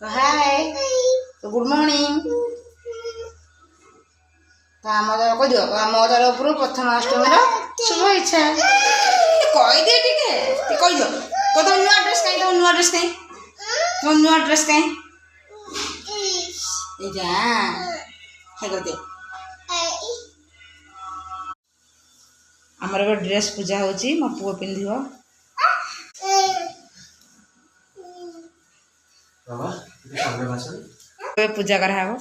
हाय तो good morning कह दियो मोर उपरू प्रथमाष्टमी शुभेच्छा कहीदे टे कह दियो तुम नुआ ड्रेस कहीं तुम नुआ ड्रेस कहीं तुम नुआ ड्रेस कहीं है दे आमर ड्रेस पूजा होची मो पुओ पिंधिबो बाबा पूजा करा हबो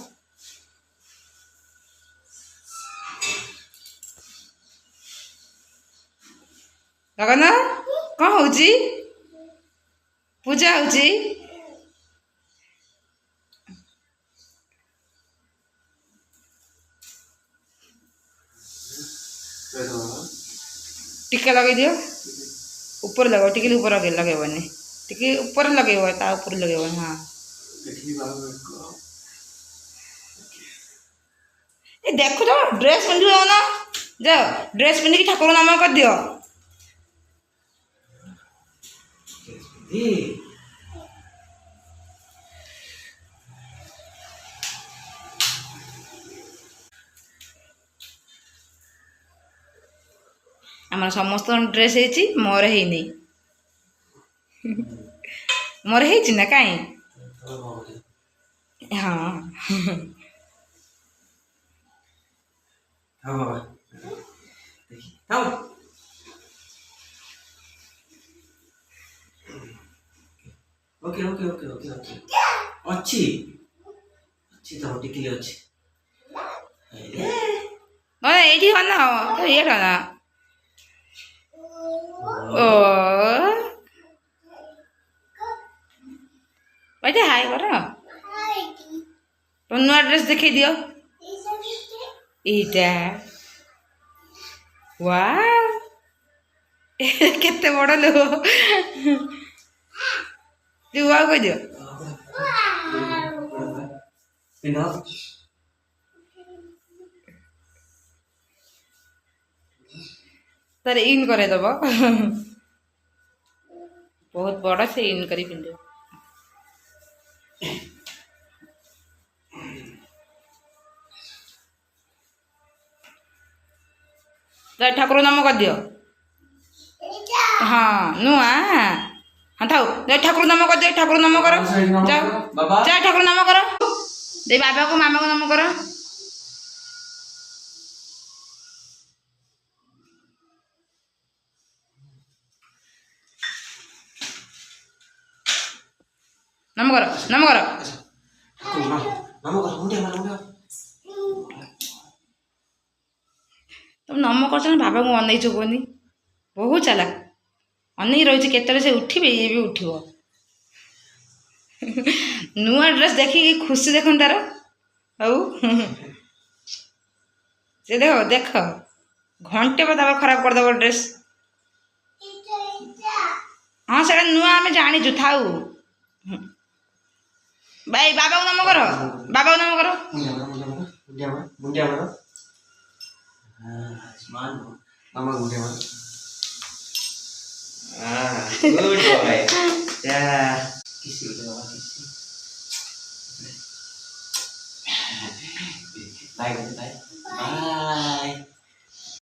गगन कौन होची पूजा होची टिका लगे दियो ऊपर लगाओ टिके ऊपर लगेबनी टिके ऊपर लगेब ता ऊपर लगेब हाँ ए देखो तो ड्रेस पिंधि ना जाओ ड्रेस पिंधि ठाकुर नाम कर दियो आम समस्त ड्रेस है मोर है मोर है ना कहीं हाँ okay okay okay okay okay अच्छी अच्छी तो टिकली अच्छी ना ये ना तो ये ना ओ वैसे हाय करो तुम नुआ ड्रेस देखे दियो इटा वाह केते बड़ लो तू वाह कह दियो तार इन करे दब बहुत बड़ा से इन करी पिंधे ठाकुर नाम कर दियो हाँ नुआ हाँ थाऊ ठाकुर नाम कर दियो ठाकुर नाम करो जाओ जा ठाकुर नाम करो दे बाबा को मामा को नाम करो नाम करो नाम करो तुम नम कर बाबा को अन कहनी बहुत चालाक अन रही केत से उठे ये भी उठ नुआ ड्रेस देखिए खुशी देख तार से देख देख घंटे पर खराब करदेव ड्रेस हाँ से नुआ आम जाचु थाऊ भाई बाबा को नाम करो बाबा को नाम करो गुड बॉय किसी बाय बाय